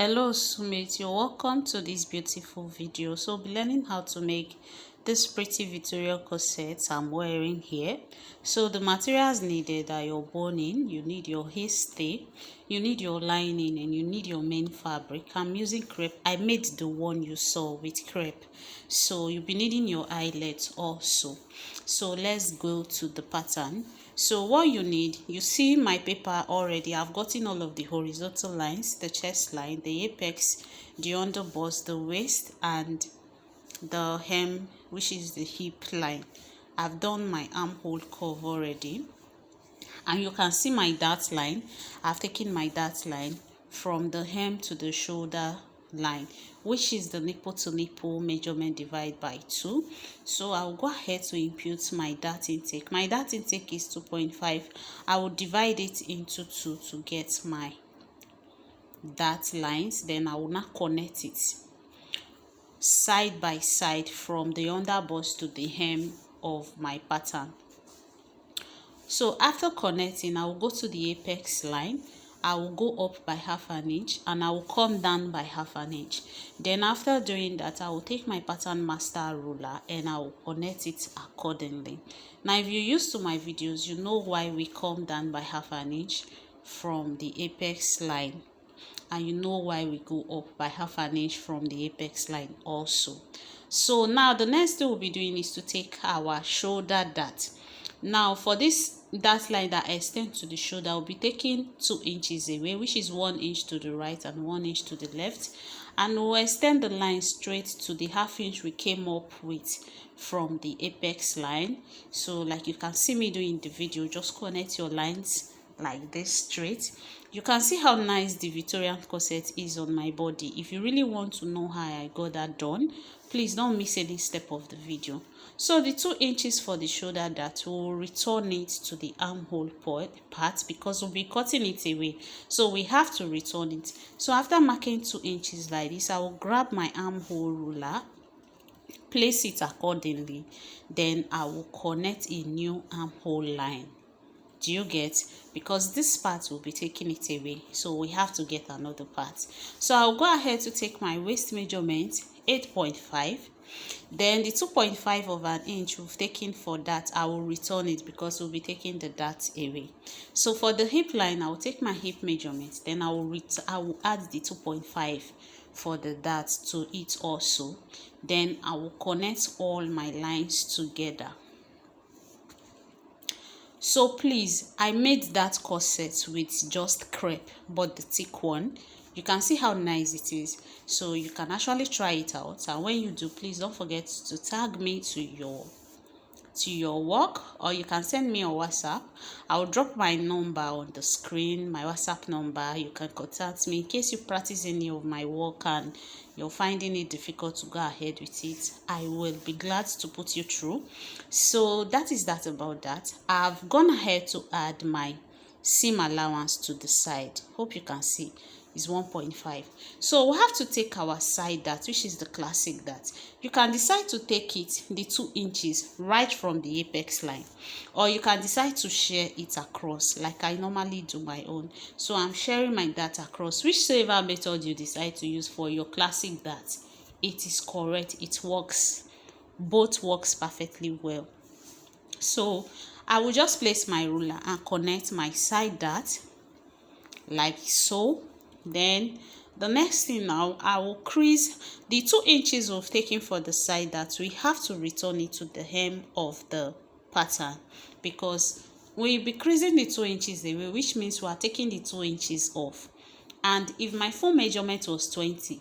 Hello Sumit, you're welcome to this beautiful video. So we'll be learning how to make this pretty Victorian corset I'm wearing here. So the materials needed are your boning, you need your hairstay, you need your lining, and you need your main fabric. I'm using crepe. I made the one you saw with crepe, so you'll be needing your eyelets also. So let's go to the pattern. So what you need, you see my paper already. I've gotten all of the horizontal lines, the chest line, the apex, the underbust, the waist, and the hem, which is the hip line. I've done my armhole curve already, and you can see my dart line. I've taken my dart line from the hem to the shoulder line, which is the nipple to nipple measurement divided by 2. So I'll go ahead to impute my dart intake. My dart intake is 2.5. I will divide it into 2 to get my dart lines. Then I will now connect it side by side from the underbust to the hem of my pattern. So after connecting, I will go to the apex line. I will go up by half an inch and I will come down by half an inch. Then after doing that, I will take my pattern master ruler and I will connect it accordingly. Now if you're used to my videos, you know why we come down by half an inch from the apex line, and you know why we go up by half an inch from the apex line also. So now the next thing we'll be doing is to take our shoulder dart. Now for this dart line that extends to the shoulder, I'll be taking 2 inches away, which is 1 inch to the right and 1 inch to the left, and we'll extend the line straight to the half inch we came up with from the apex line. So like you can see me doing the video, just connect your lines like this straight. You can see how nice the Victorian corset is on my body. If you really want to know how I got that done, please don't miss any step of the video. So the 2 inches for the shoulder dart, will return it to the armhole part because we'll be cutting it away, so we have to return it. So after marking 2 inches like this, I will grab my armhole ruler, place it accordingly, then I will connect a new armhole line. Do you get? Because this part will be taking it away, so we have to get another part. So I'll go ahead to take my waist measurement, 8.5. Then the 2.5 of an inch we've taken for that, I will return it because we'll be taking the dart away. So for the hip line, I will take my hip measurement, then I will add the 2.5 for the dart to it also. Then I will connect all my lines together. So please, I made that corset with just crepe, but the thick one. You can see how nice it is, so you can actually try it out. And when you do, please don't forget to tag me to your work, or you can send me a WhatsApp. I'll drop my number on the screen, my WhatsApp number. You can contact me in case you practice any of my work and you're finding it difficult to go ahead with it. I will be glad to put you through. So that is that about that. I've gone ahead to add my seam allowance to the side. Hope you can see is 1.5. So we have to take our side dart, which is the classic dart. You can decide to take it the 2 inches right from the apex line, or you can decide to share it across like I normally do my own. So I'm sharing my dart across. Whichever method you decide to use for your classic dart, it is correct. It works. Both works perfectly well. So I will just place my ruler and connect my side dart like so. Then the next thing, now I will crease the 2 inches we've taken for the side dart. We have to return it to the hem of the pattern because we'll be creasing the 2 inches away, which means we are taking the 2 inches off. And if my full measurement was 20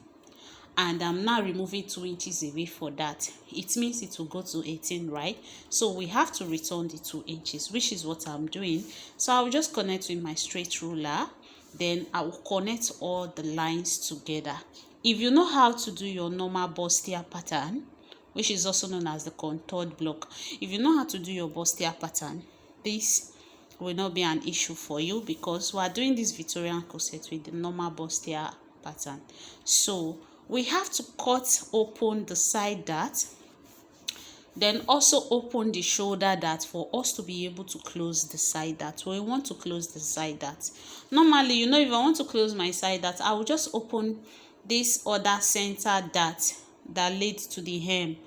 and I'm now removing 2 inches away for that, it means it will go to 18, right? So we have to return the 2 inches, which is what I'm doing. So I'll just connect with my straight ruler, then I will connect all the lines together. If you know how to do your normal bustier pattern, which is also known as the contoured block, if you know how to do your bustier pattern, this will not be an issue for you because we are doing this Victorian corset with the normal bustier pattern. So we have to cut open the side dart. Then also open the shoulder dart for us to be able to close the side dart. We want to close the side dart. Normally, you know, if I want to close my side dart, I will just open this other center dart that leads to the hem.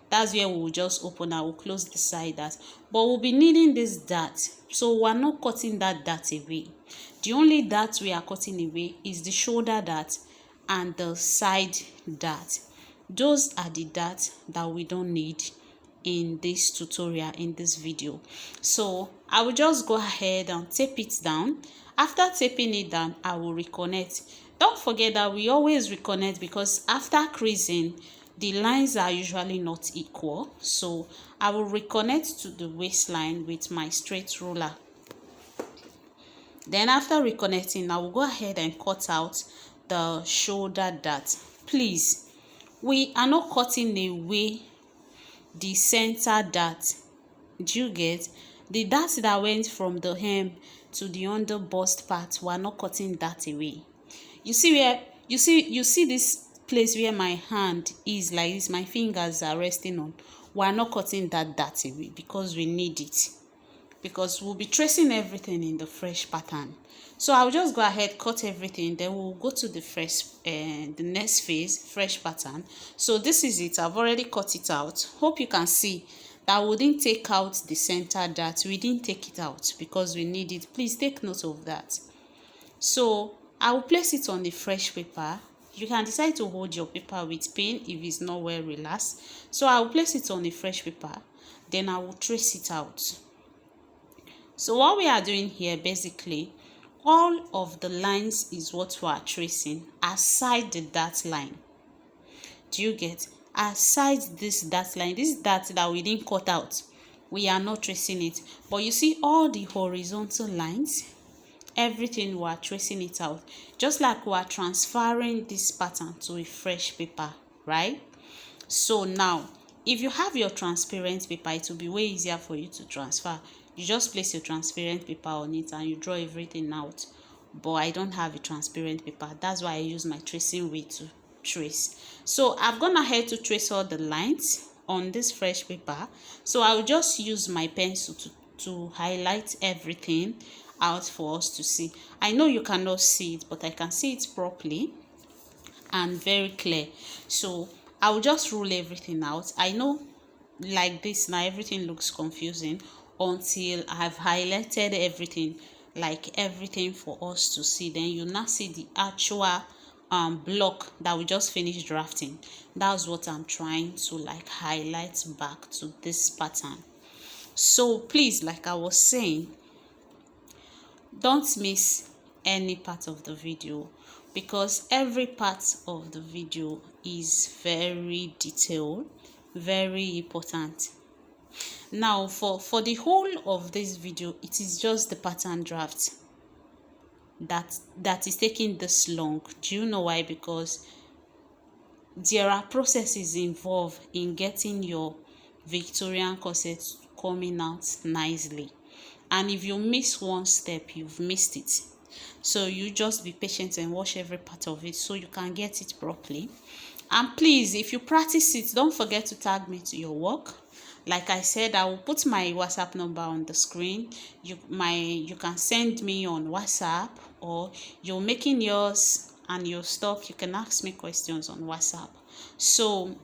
That's where we will just open. I will close the side dart, but we'll be needing this dart, so we're not cutting that dart away. The only dart we are cutting away is the shoulder dart and the side dart. Those are the darts that we don't need in this tutorial, in this video. So I will just go ahead and tape it down. After taping it down, I will reconnect. Don't forget that we always reconnect, because after creasing, the lines are usually not equal. So I will reconnect to the waistline with my straight ruler. Then after reconnecting, I will go ahead and cut out the shoulder dart. Please, we are not cutting away the center dart. Do you get? The dart that went from the hem to the under bust part, we are not cutting that away. You see where you see this place where my hand is like this, my fingers are resting on. We are not cutting that dart away because we need it, because we'll be tracing everything in the fresh pattern. So I'll just go ahead, cut everything, then we'll go to the the next phase, fresh pattern. So this is it. I've already cut it out. Hope you can see that we didn't take out the center dart. We didn't take it out because we need it. Please take note of that. So I will place it on the fresh paper. You can decide to hold your paper with pin if it's not well relaxed. So I will place it on the fresh paper, then I will trace it out. So what we are doing here, basically, all of the lines is what we are tracing aside the dart line. Do you get? Aside this dart line, this dart that we didn't cut out, we are not tracing it. But you see all the horizontal lines, everything we are tracing it out, just like we are transferring this pattern to a fresh paper, right? So now, if you have your transparent paper, it will be way easier for you to transfer. You just place your transparent paper on it and you draw everything out. But I don't have a transparent paper. That's why I use my tracing wheel to trace. So I've gone ahead to trace all the lines on this fresh paper. So I'll just use my pencil to highlight everything out for us to see. I know you cannot see it, but I can see it properly and very clear. So I will just rule everything out. I know like this now everything looks confusing until I've highlighted everything, like everything for us to see. Then you now see the actual block that we just finished drafting. That's what I'm trying to like highlight back to this pattern. So please, like I was saying, don't miss any part of the video, because every part of the video is very detailed, very important. Now for the whole of this video, it is just the pattern draft that is taking this long. Do you know why? Because there are processes involved in getting your Victorian corset coming out nicely, and if you miss one step, you've missed it. So you just be patient and watch every part of it so you can get it properly. And please, if you practice it, don't forget to tag me to your work. Like I said, I will put my WhatsApp number on the screen. You can send me on WhatsApp, or you're making yours and your stuff, you can ask me questions on WhatsApp. So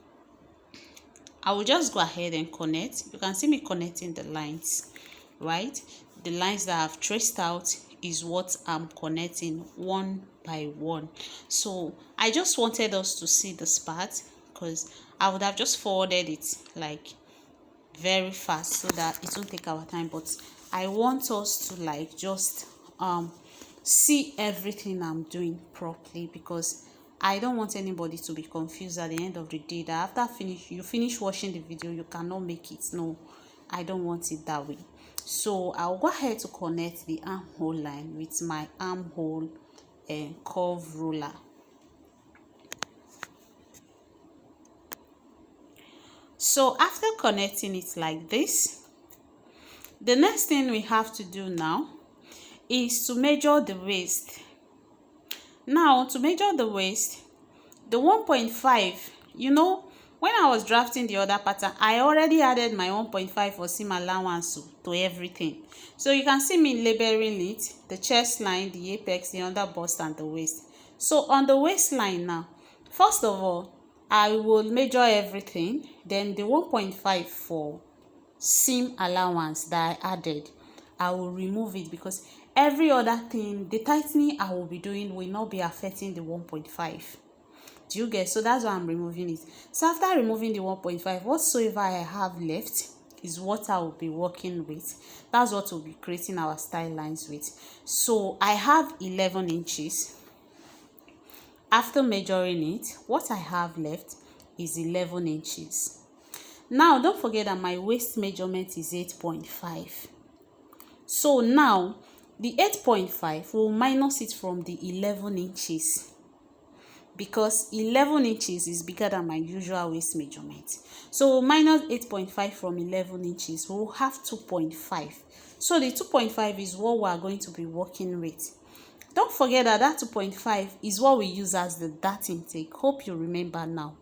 I will just go ahead and connect. You can see me connecting the lines, right? The lines that I've traced out is what I'm connecting one by one. So I just wanted us to see this part, because I would have just forwarded it like very fast so that it won't take our time, but I want us to like just see everything I'm doing properly, because I don't want anybody to be confused at the end of the day that after you finish watching the video you cannot make it. No, I don't want it that way. So I'll go ahead to connect the armhole line with my armhole curve ruler. So after connecting it like this, the next thing we have to do now is to measure the waist. Now to measure the waist, the 1.5, you know, when I was drafting the other pattern, I already added my 1.5 for seam allowance to everything. So you can see me labeling it, the chest line, the apex, the under bust, and the waist. So on the waistline now, first of all, I will measure everything. Then the 1.5 for seam allowance that I added, I will remove it because every other thing, the tightening I will be doing will not be affecting the 1.5. Do you get? So that's why I'm removing it. So after removing the 1.5, whatsoever I have left is what I will be working with. That's what we'll be creating our style lines with. So I have 11 inches. After measuring it, what I have left is 11 inches. Now don't forget that my waist measurement is 8.5. So now the 8.5 will minus it from the 11 inches because 11 inches is bigger than my usual waist measurement. So we'll minus 8.5 from 11 inches. We'll have 2.5. So the 2.5 is what we are going to be working with. Don't forget that 2.5 is what we use as the dart intake. Hope you remember now.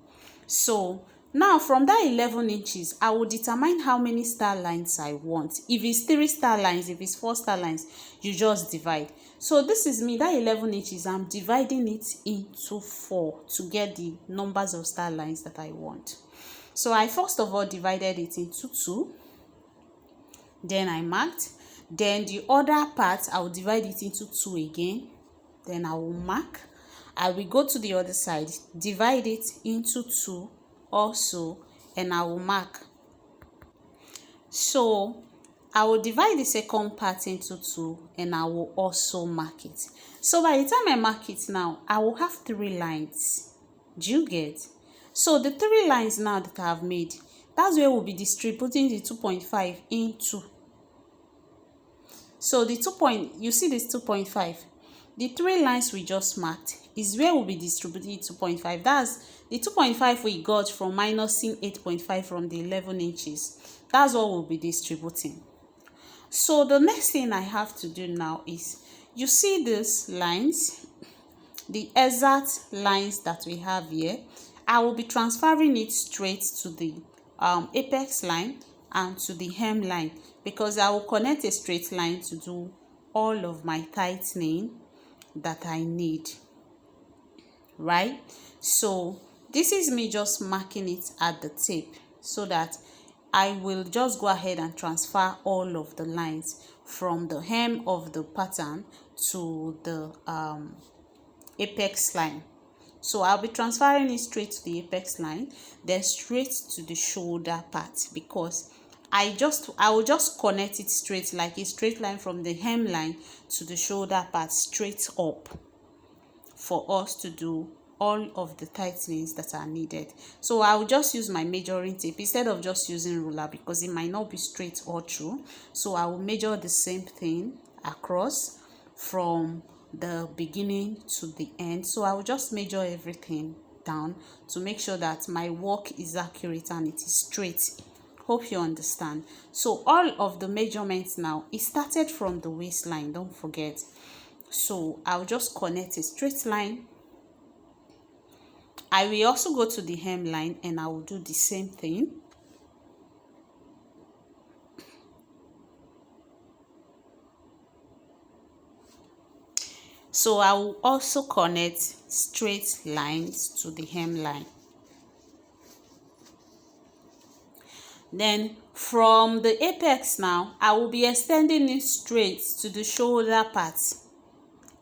So now from that 11 inches, I will determine how many star lines I want. If it's 3 star lines, if it's 4 star lines, you just divide. So this is me, that 11 inches, I'm dividing it into 4 to get the numbers of star lines that I want. So I first of all divided it into 2. Then I marked. Then the other part, I will divide it into 2 again. Then I will mark. I will go to the other side, divide it into 2 also, and I will mark. So I will divide the second part into 2 and I will also mark it. So by the time I mark it now, I will have 3 lines. Do you get? So the 3 lines now that I have made, that's where we'll be distributing the 2.5 into. So the you see this 2.5, the 3 lines we just marked is where we'll be distributing 2.5. That's the 2.5 we got from minusing 8.5 from the 11 inches. That's what we'll be distributing. So the next thing I have to do now is, you see these lines, the exact lines that we have here, I will be transferring it straight to the apex line and to the hem line, because I will connect a straight line to do all of my tightening that I need, right? So this is me just marking it at the tape so that I will just go ahead and transfer all of the lines from the hem of the pattern to the apex line. So I'll be transferring it straight to the apex line, then straight to the shoulder part, because I will just connect it straight, like a straight line from the hem line to the shoulder part, straight up, for us to do all of the tightenings that are needed. So I will just use my measuring tape instead of just using ruler, because it might not be straight all through. So I will measure the same thing across from the beginning to the end. So I will just measure everything down to make sure that my work is accurate and it is straight. Hope you understand. So all of the measurements now, it started from the waistline, don't forget. So I'll just connect a straight line. I will also go to the hemline and I will do the same thing. So I will also connect straight lines to the hemline. Then from the apex now, I will be extending it straight to the shoulder part.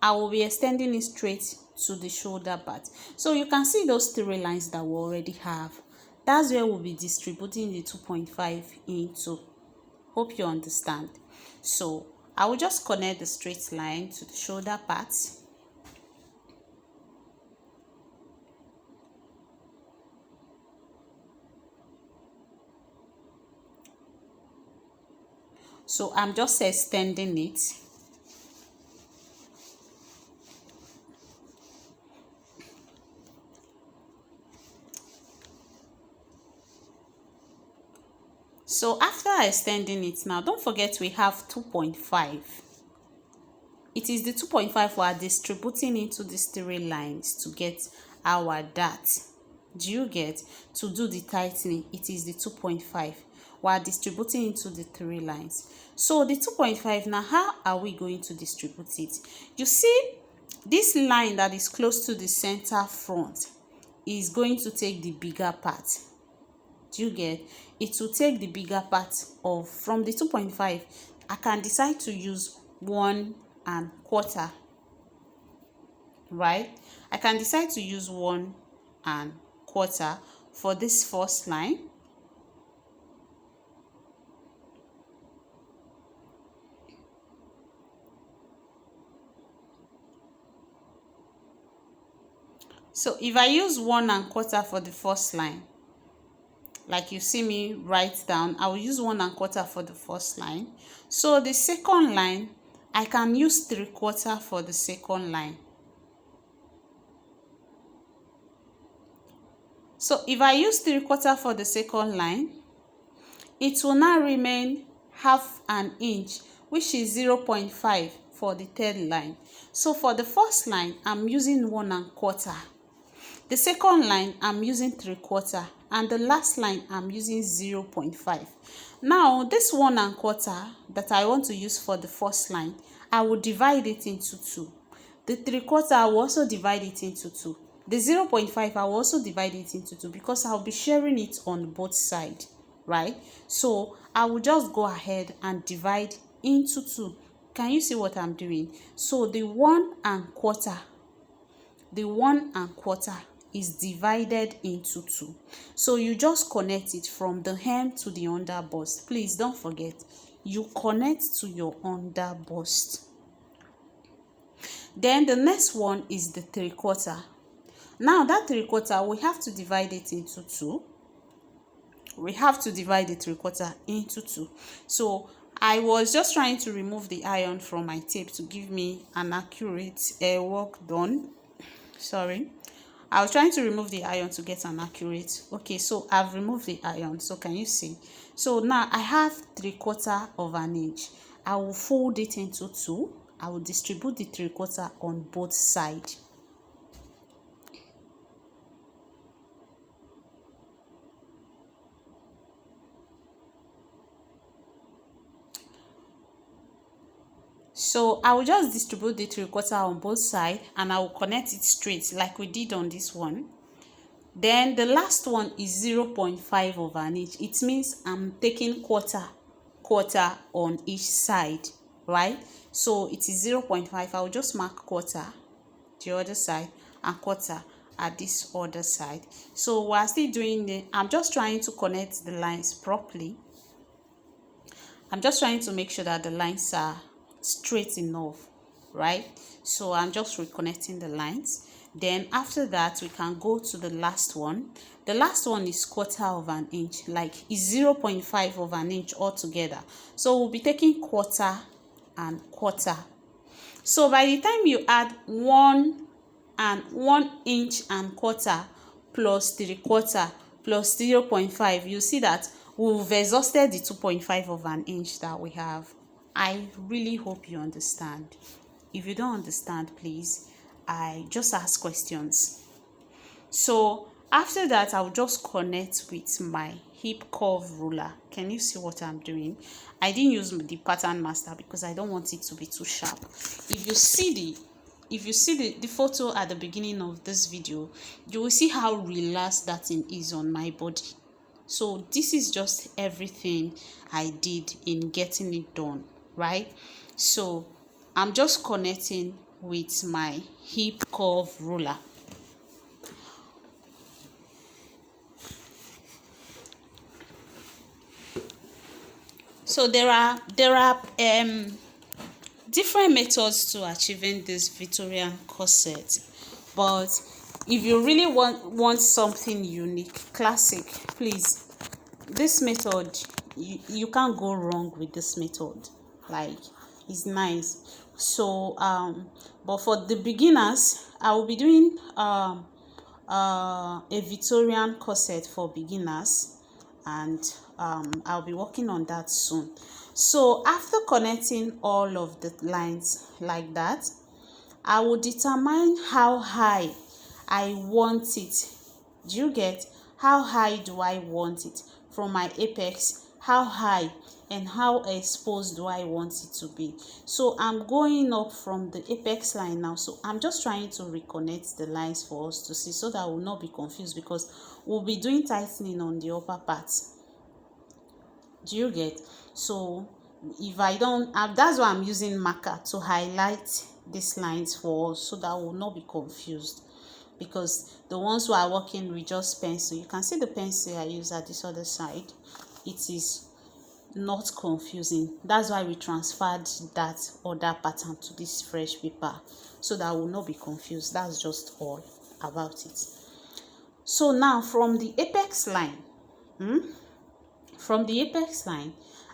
I will be extending it straight to the shoulder part. So you can see those 3 lines that we already have. That's where we'll be distributing the 2.5 into. Hope you understand. So I will just connect the straight line to the shoulder part. So I'm just extending it. So after extending it now, don't forget we have 2.5. It is the 2.5 we are distributing into these 3 lines to get our dart. Do you get? To do the tightening, it is the 2.5. We are distributing into the 3 lines. So the 2.5, now how are we going to distribute it? You see, this line that is close to the center front is going to take the bigger part. Do you get? It will take the bigger part of, from the 2.5, I can decide to use 1¼ right? I can decide to use 1¼ for this first line. So if I use 1¼ for the first line, like you see me write down, I will use 1¼ for the first line. So the second line, I can use 3/4 for the second line. So if I use 3/4 for the second line, it will now remain 1/2 inch, which is 0.5 for the third line. So for the first line, I'm using 1¼ the second line I'm using 3/4, and the last line I'm using 0.5. Now this 1¼ that I want to use for the first line, I will divide it into 2. The 3/4 I will also divide it into 2. The 0.5 I will also divide it into 2 because I'll be sharing it on both sides, right? So I will just go ahead and divide into 2. Can you see what I'm doing? So the 1¼ is divided into 2. So you just connect it from the hem to the under bust. Please don't forget, you connect to your under bust. Then the next one is the 3/4. Now that 3/4, we have to divide it into 2. We have to divide the 3/4 into 2. So I was just trying to remove the iron from my tape to give me an accurate work done. Sorry, I was trying to remove the iron to get an accurate. Okay, so I've removed the iron. So can you see? So now I have 3/4 inch. I will fold it into 2. I will distribute the 3/4 on both sides. So I will just distribute the 3/4 on both sides, and I will connect it straight like we did on this one. Then the last one is 0.5 of an inch. It means I'm taking quarter on each side, right? So it is 0.5. I will just mark quarter the other side and quarter at this other side. So while still doing it, I'm just trying to connect the lines properly. I'm just trying to make sure that the lines are straight enough, right? So I'm just reconnecting the lines. Then after that, we can go to the last one. The last one is 1/4 inch, like is 0.5 of an inch altogether. So we'll be taking quarter and quarter. So by the time you add 1 inch and quarter plus 3/4 plus 0.5, you see that we've exhausted the 2.5 of an inch that we have. I really hope you understand. If you don't understand, please, I just ask questions. So after that, I'll just connect with my hip curve ruler. Can you see what I'm doing? I didn't use the pattern master because I don't want it to be too sharp. If you see the photo at the beginning of this video, you will see how relaxed that thing is on my body. So this is just everything I did in getting it done, right? So I'm just connecting with my hip curve ruler. So there are different methods to achieving this Victorian corset, but if you really want something unique, classic, please, this method, you can't go wrong with this method. Like, it's nice. So but for the beginners, I will be doing a Victorian corset for beginners, and I'll be working on that soon. So after connecting all of the lines like that, I will determine how high I want it Do you get? How high do I want it from my apex? How high and how exposed do I want it to be? So I'm going up from the apex line now. So I'm just trying to reconnect the lines for us to see, so that we'll not be confused, because we'll be doing tightening on the upper part. Do you get? So if I don't, that's why I'm using marker to highlight these lines for us, so that we'll not be confused, because the ones who are working with just pencil, you can see the pencil I use at this other side, it is not confusing. That's why we transferred that other pattern to this fresh paper, so that will not be confused. That's just all about it. So now from the apex line,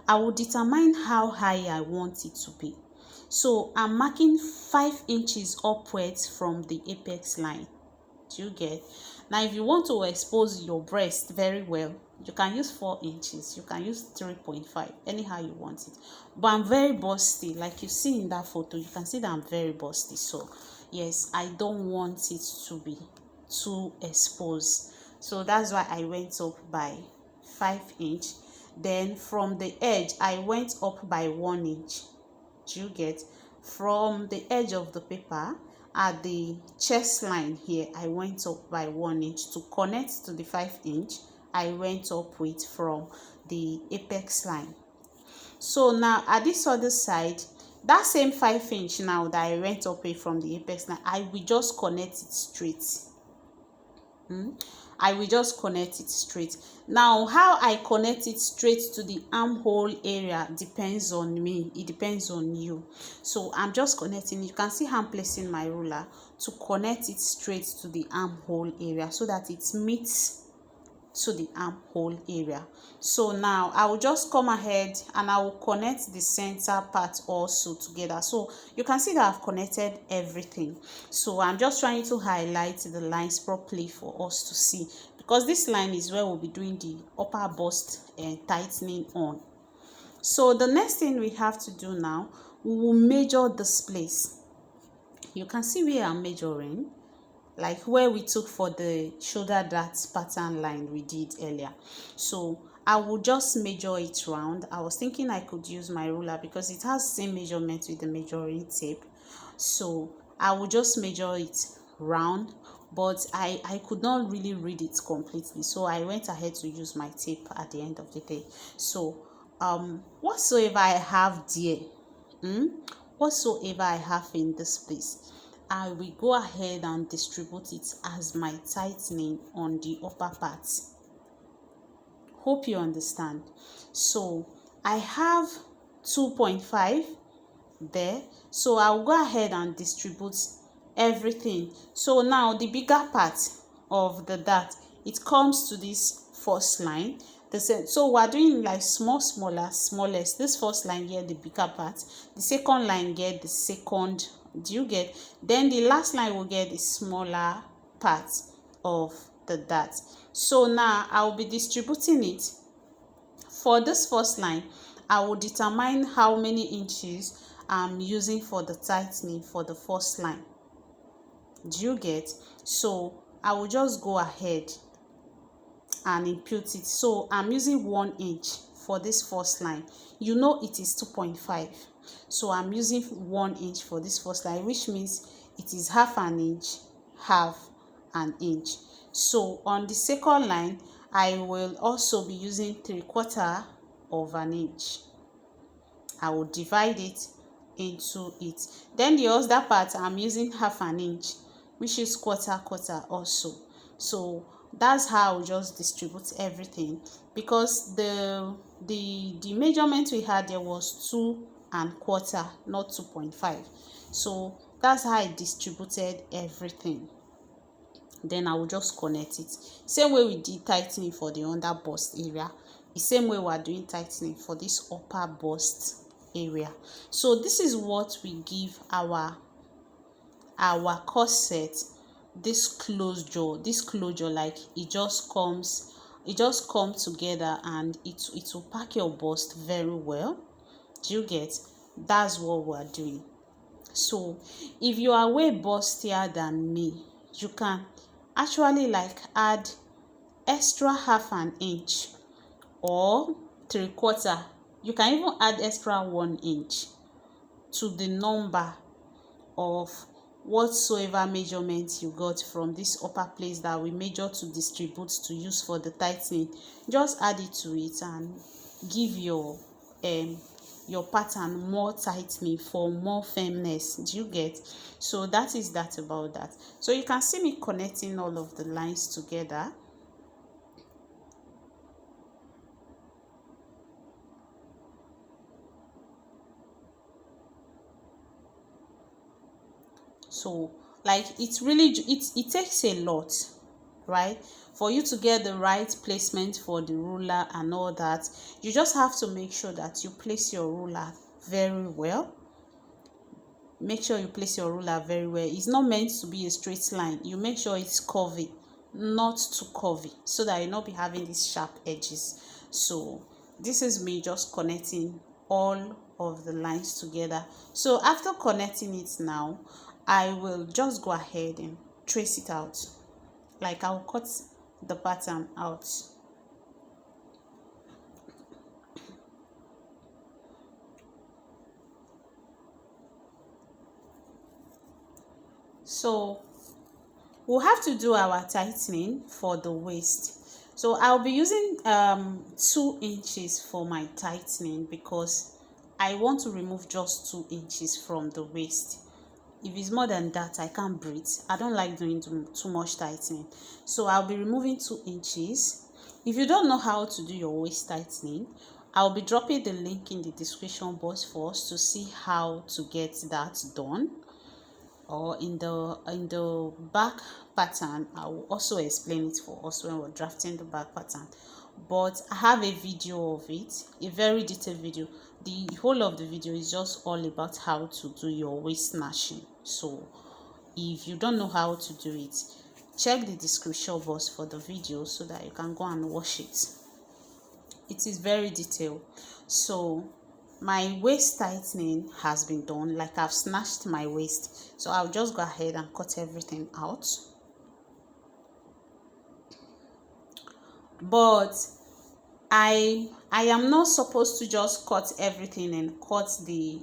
I will determine how high I want it to be. So I'm marking 5 inches upwards from the apex line. Do you get? Now if you want to expose your breast very well, you can use 4 inches, you can use 3.5, anyhow you want it. But I'm very busty, like you see in that photo, you can see that I'm very busty. So yes, I don't want it to be too exposed, so that's why I went up by 5 inch. Then from the edge I went up by 1 inch. Do you get? From the edge of the paper at the chest line here, I went up by 1 inch. To connect to the 5 inch, I went up with from the apex line. So now at this other side, that same 5 inch now that I went up with from the apex line, I will just connect it straight. I will just connect it straight. Now how I connect it straight to the armhole area depends on me, it depends on you. So I'm just connecting. You can see how I'm placing my ruler to connect it straight to the armhole area, so that it meets to the armhole area. So now I will just come ahead and I will connect the center part also together. So you can see that I've connected everything. So I'm just trying to highlight the lines properly for us to see, because this line is where we'll be doing the upper bust and tightening on. So the next thing we have to do now, we will measure this place. You can see where I'm measuring, like where we took for the shoulder dart pattern line we did earlier. So I will just measure it round. I was thinking I could use my ruler because it has same measurement with the measuring tape. So I will just measure it round, but I could not really read it completely, so I went ahead to use my tape at the end of the day. So whatsoever I have there, whatsoever I have in this place, I will go ahead and distribute it as my tightening on the upper part. Hope you understand. So I have 2.5 there, so I'll go ahead and distribute everything. So now the bigger part of the dart, it comes to this first line. So we're doing like smallest. This first line here, the bigger part, the second line get the second. Do you get? Then the last line will get the smaller part of the dart. So now I will be distributing it. For this first line, I will determine how many inches I'm using for the tightening for the first line. Do you get? So I will just go ahead and impute it. So I'm using 1 inch for this first line. You know it is 2.5, so I'm using 1 inch for this first line, which means it is half an inch. So on the second line, I will also be using 3/4 of an inch. I will divide it into it. Then the other part, I'm using half an inch, which is quarter also. So that's how I'll just distribute everything, because the measurement we had there was 2¼ not 2.5. So that's how I distributed everything. Then I will just connect it. Same way we did tightening for the under bust area, the same way we are doing tightening for this upper bust area. So this is what we give our corset, this closure, like it just comes together, and it will pack your bust very well. Do you get? That's what we are doing. So if you are way bustier than me, you can actually like add extra half an inch or 3/4. You can even add extra 1 inch to the number of whatsoever measurement you got from this upper place that we measure to distribute to use for the tightening. Just add it to it and give your pattern more tightening for more firmness. Do you get? So that is that about that. So you can see me connecting all of the lines together. So like it takes a lot, right, for you to get the right placement for the ruler and all that. You just have to make sure that you place your ruler very well. Make sure you place your ruler very well. It's not meant to be a straight line. You make sure it's curvy, not too curvy, so that you'll not be having these sharp edges. So this is me just connecting all of the lines together. So after connecting it now, I will just go ahead and trace it out. Like I'll cut the pattern out. So we'll have to do our tightening for the waist. So I'll be using 2 inches for my tightening because I want to remove just 2 inches from the waist. If it's more than that, I can't breathe. I don't like doing too much tightening. So I'll be removing 2 inches. If you don't know how to do your waist tightening, I'll be dropping the link in the description box for us to see how to get that done. Or in the back pattern, I will also explain it for us when we're drafting the back pattern. But I have a video of it, a very detailed video. The whole of the video is just all about how to do your waist snatching. So if you don't know how to do it, check the description box for the video so that you can go and watch it. It is very detailed. So my waist tightening has been done. Like I've snatched my waist, so I'll just go ahead and cut everything out. But I am not supposed to just cut everything and cut the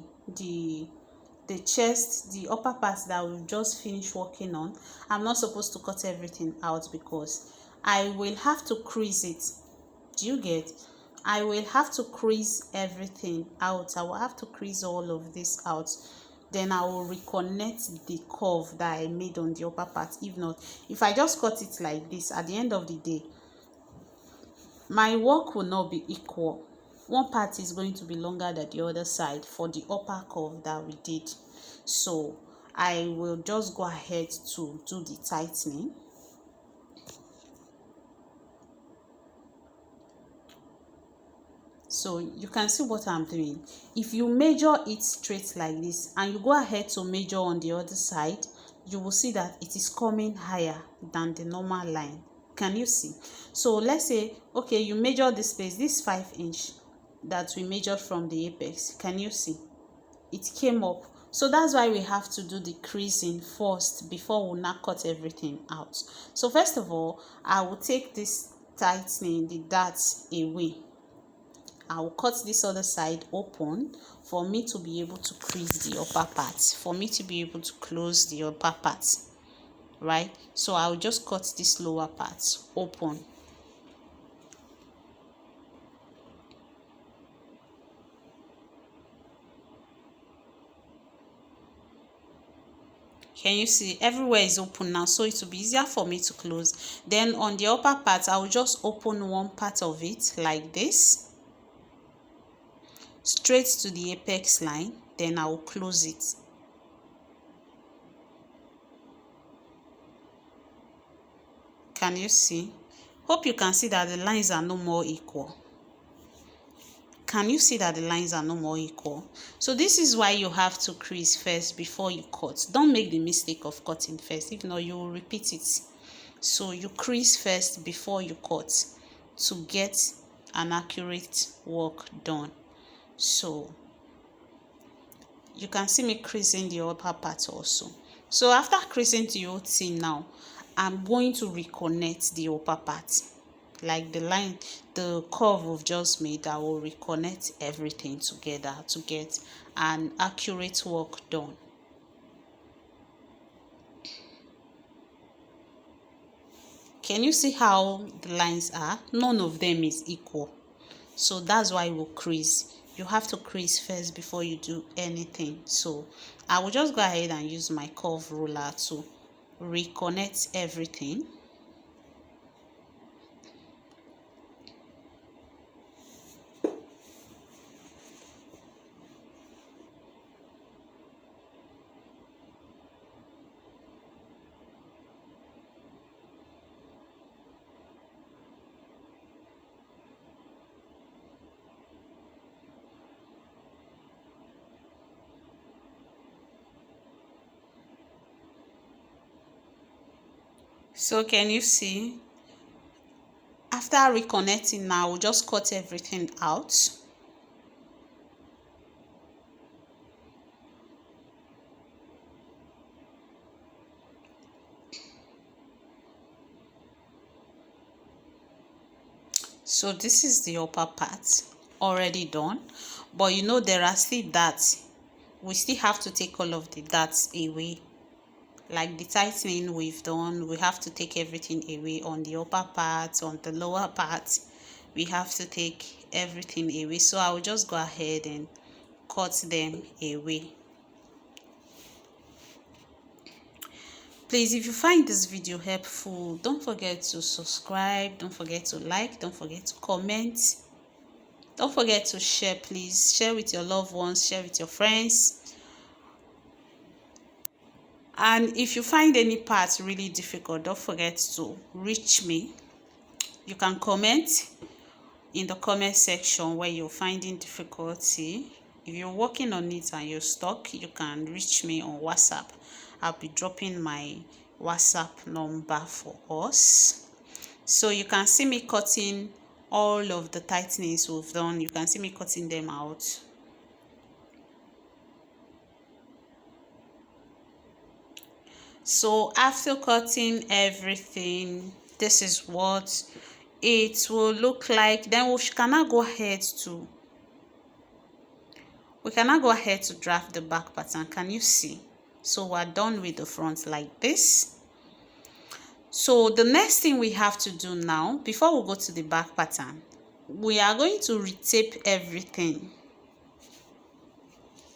chest, the upper part that we've just finished working on. I'm not supposed to cut everything out because I will have to crease it. Do you get? I will have to crease everything out. I will have to crease all of this out. Then I will reconnect the curve that I made on the upper part. If not, if I just cut it like this, at the end of the day, my work will not be equal. One part is going to be longer than the other side for the upper curve that we did. So I will just go ahead to do the tightening. So you can see what I'm doing. If you measure it straight like this and you go ahead to measure on the other side, you will see that it is coming higher than the normal line. Can you see? So let's say, okay, you measure this space, this 5 inch that we measured from the apex. Can you see? It came up. So that's why we have to do the creasing first before we now cut everything out. So first of all, I will take this tightening, the darts away. I will cut this other side open for me to be able to crease the upper part, for me to be able to close the upper part, right? So I'll just cut this lower part open. Can you see? Everywhere is open now, so it will be easier for me to close. Then on the upper part, I will just open one part of it like this, straight to the apex line. Then I will close it. Can you see? Hope you can see that the lines are no more equal. Can you see that the lines are no more equal? So this is why you have to crease first before you cut. Don't make the mistake of cutting first. If not, you will repeat it. So you crease first before you cut to get an accurate work done. So you can see me creasing the upper part also. So after creasing the whole thing now, I'm going to reconnect the upper part, like the line, the curve we've just made. I will reconnect everything together to get an accurate work done. Can you see how the lines are? None of them is equal, so that's why we'll crease. You have to crease first before you do anything. So I will just go ahead and use my curve ruler to reconnect everything. So can you see? After reconnecting now, we'll just cut everything out. So this is the upper part already done, but you know there are still darts. We still have to take all of the darts away. Like the tightening we've done, we have to take everything away on the upper part, on the lower part. We have to take everything away. So I will just go ahead and cut them away. Please, if you find this video helpful, don't forget to subscribe, don't forget to like, don't forget to comment, don't forget to share. Please share with your loved ones, share with your friends. And if you find any part really difficult, don't forget to reach me. You can comment in the comment section where you're finding difficulty. If you're working on it and you're stuck, you can reach me on WhatsApp. I'll be dropping my WhatsApp number for us. So you can see me cutting all of the tightenings we've done. You can see me cutting them out. So after cutting everything, this is what it will look like. Then we cannot go ahead to draft the back pattern. Can you see? So we're done with the front like this. So the next thing we have to do now, before we go to the back pattern, we are going to retape everything.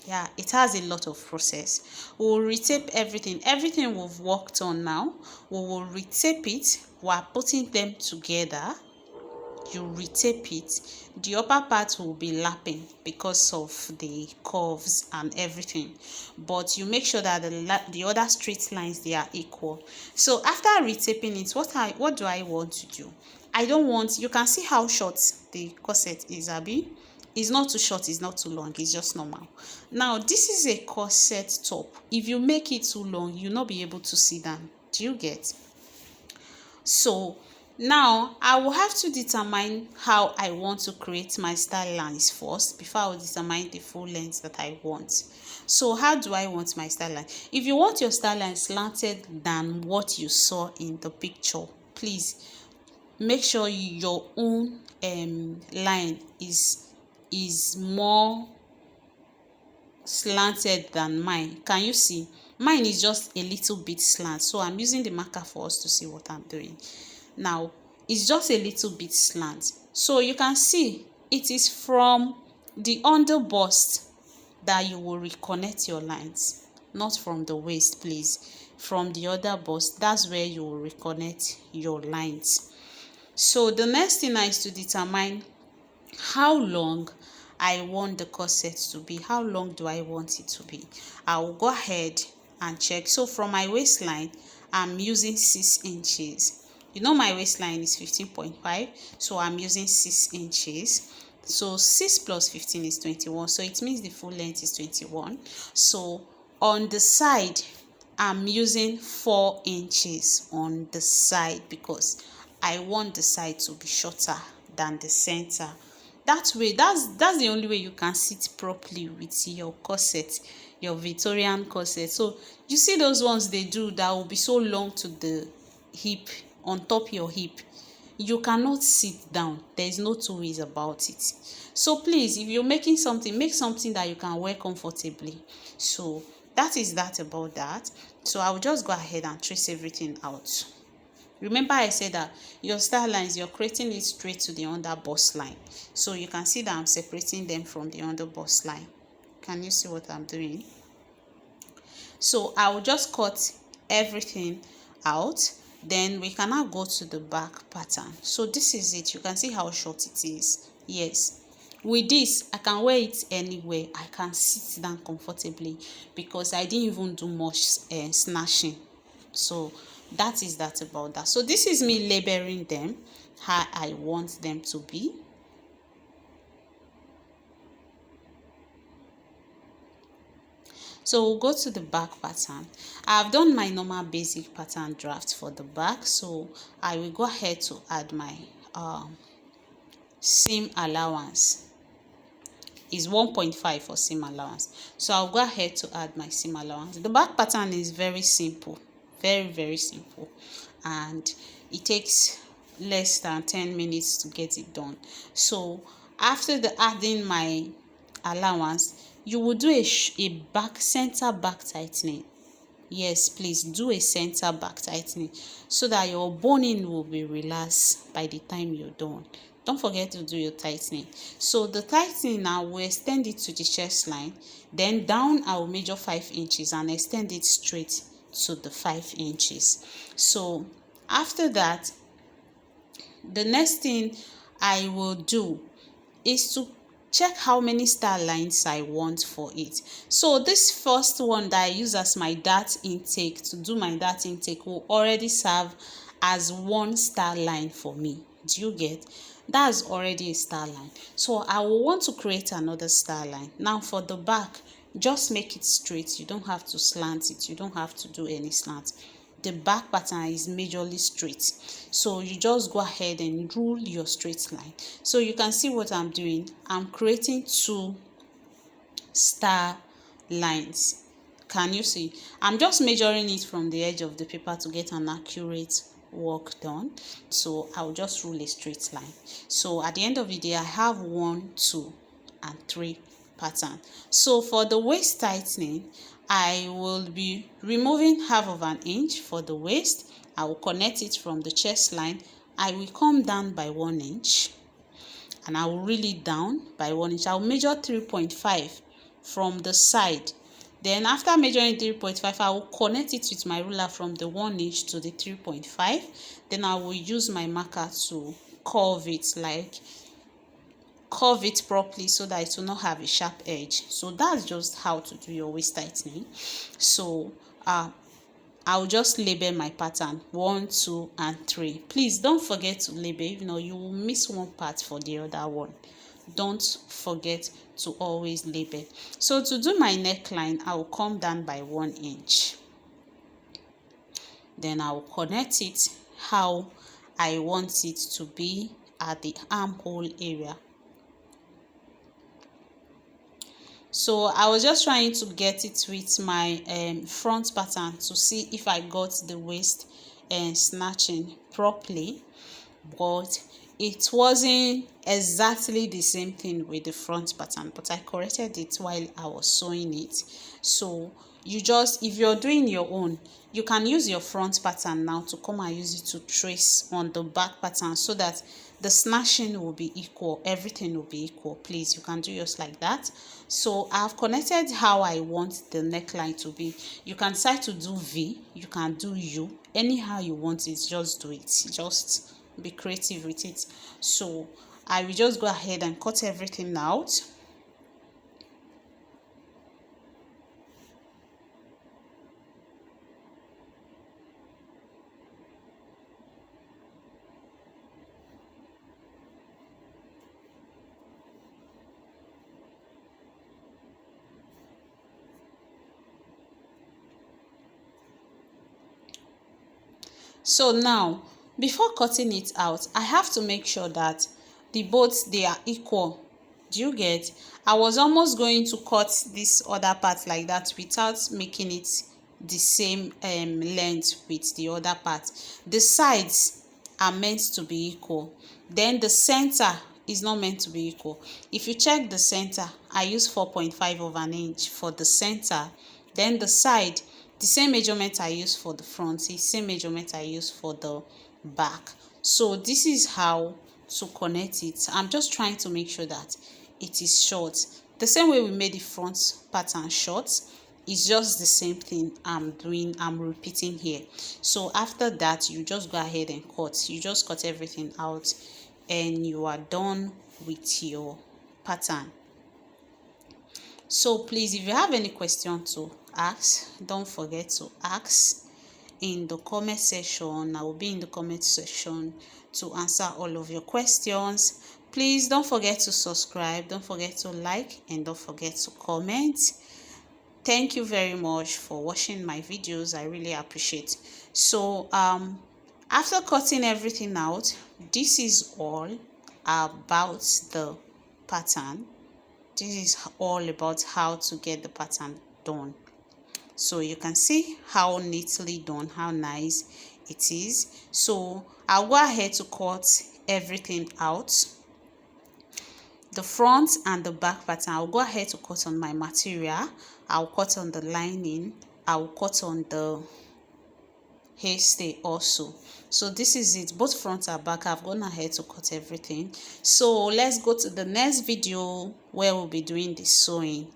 Yeah, it has a lot of process. We will retape everything we've worked on now. We will retape it. We are putting them together. You retape it. The upper part will be lapping because of the curves and everything, but you make sure that the other straight lines, they are equal. So after retaping it, what do I want to do? I don't want, you can see how short the corset is, Abby. It's not too short, it's not too long, it's just normal. Now this is a corset top. If you make it too long, you'll not be able to see them. Do you get? So now I will have to determine how I want to create my style lines first before I will determine the full length that I want. So how do I want my style line? If you want your style line slanted than what you saw in the picture, please make sure your own line is more slanted than mine. Can you see? Mine is just a little bit slant, so I'm using the marker for us to see what I'm doing. Now it's just a little bit slant, so you can see it is from the under bust that you will reconnect your lines, not from the waist. Please, from the other bust, that's where you will reconnect your lines. So the next thing is to determine how long I want the corset to be. How long do I want it to be? I will go ahead and check. So from my waistline, I'm using 6 inches. You know my waistline is 15.5, so I'm using 6 inches. So 6 plus 15 is 21, so it means the full length is 21. So on the side, I'm using 4 inches on the side because I want the side to be shorter than the center. That way, that's the only way you can sit properly with your corset, your Victorian corset. So you see those ones they do that will be so long to the hip, on top your hip. You cannot sit down. There is no two ways about it. So please, if you're making something, make something that you can wear comfortably. So that is that about that. So I will just go ahead and trace everything out. Remember I said that your star lines, you're creating it straight to the under bust line. So you can see that I'm separating them from the under bust line. Can you see what I'm doing? So I will just cut everything out. Then we can now go to the back pattern. So this is it. You can see how short it is. Yes, with this I can wear it anywhere. I can sit down comfortably because I didn't even do much snatching. So that is that about that. So this is me labeling them how I want them to be. So we'll go to the back pattern. I've done my normal basic pattern draft for the back, so I will go ahead to add my seam allowance. Is 1.5 for seam allowance, so I'll go ahead to add my seam allowance. The back pattern is very simple, very simple, and it takes less than 10 minutes to get it done. So after the adding my allowance, you will do a back center back tightening. Yes, please do a center back tightening so that your boning will be relaxed by the time you're done. Don't forget to do your tightening. So the tightening now will extend it to the chest line, then down I will measure 5 inches and extend it straight to the 5 inches. So after that, the next thing I will do is to check how many star lines I want for it. So this first one that I use as my dart intake to do my dart intake will already serve as 1 star line for me. Do you get? That's already a star line. So I will want to create another star line. Now for the back, just make it straight. You don't have to slant it. You don't have to do any slant. The back pattern is majorly straight, so you just go ahead and rule your straight line. So you can see what I'm doing. I'm creating 2 star lines. Can you see? I'm just measuring it from the edge of the paper to get an accurate work done. So I'll just rule a straight line. So at the end of the day, I have 1, 2 and 3 pattern. So for the waist tightening, I will be removing half of an inch for the waist. I will connect it from the chest line. I will come down by 1 inch and I will reel it down by 1 inch. I will measure 3.5 from the side. Then after measuring 3.5, I will connect it with my ruler from the 1 inch to the 3.5. Then I will use my marker to curve it properly so that it will not have a sharp edge. So that's just how to do your waist tightening. So I'll just label my pattern 1, 2 and 3. Please don't forget to label. You will miss one part for the other one. Don't forget to always label. So to do my neckline, I will come down by 1 inch. Then I will connect it how I want it to be at the armhole area. So I was just trying to get it with my front pattern to see if I got the waist snatching properly, but it wasn't exactly the same thing with the front pattern, but I corrected it while I was sewing it. So you just, if you're doing your own, you can use your front pattern now to come and use it to trace on the back pattern so that the snatching will be equal, everything will be equal. Please, you can do yours like that. So I've connected how I want the neckline to be. You can decide to do V, you can do U, anyhow you want it, just do it. Just be creative with it. So I will just go ahead and cut everything out. So now, before cutting it out, I have to make sure that they are equal. Do you get? I was almost going to cut this other part like that without making it the same length with the other part. The sides are meant to be equal, then the center is not meant to be equal. If you check the center, I use 4.5 of an inch for the center. Then the side, the same measurement I use for the front, the same measurement I use for the back. So this is how to connect it. I'm just trying to make sure that it is short. The same way we made the front pattern short, it's just the same thing I'm repeating here. So after that, you just go ahead and cut. You just cut everything out and you are done with your pattern. So please, if you have any question to ask, don't forget to ask in the comment section. I will be in the comment section to answer all of your questions. Please don't forget to subscribe, don't forget to like, and don't forget to comment. Thank you very much for watching my videos. I really appreciate. So after cutting everything out, this is all about the pattern. This is all about how to get the pattern done. So you can see how neatly done, how nice it is. So I'll go ahead to cut everything out. The front and the back pattern, I'll go ahead to cut on my material. I'll cut on the lining. I'll cut on the hairstay also. So this is it, both front and back. I've gone ahead to cut everything. So let's go to the next video where we'll be doing the sewing.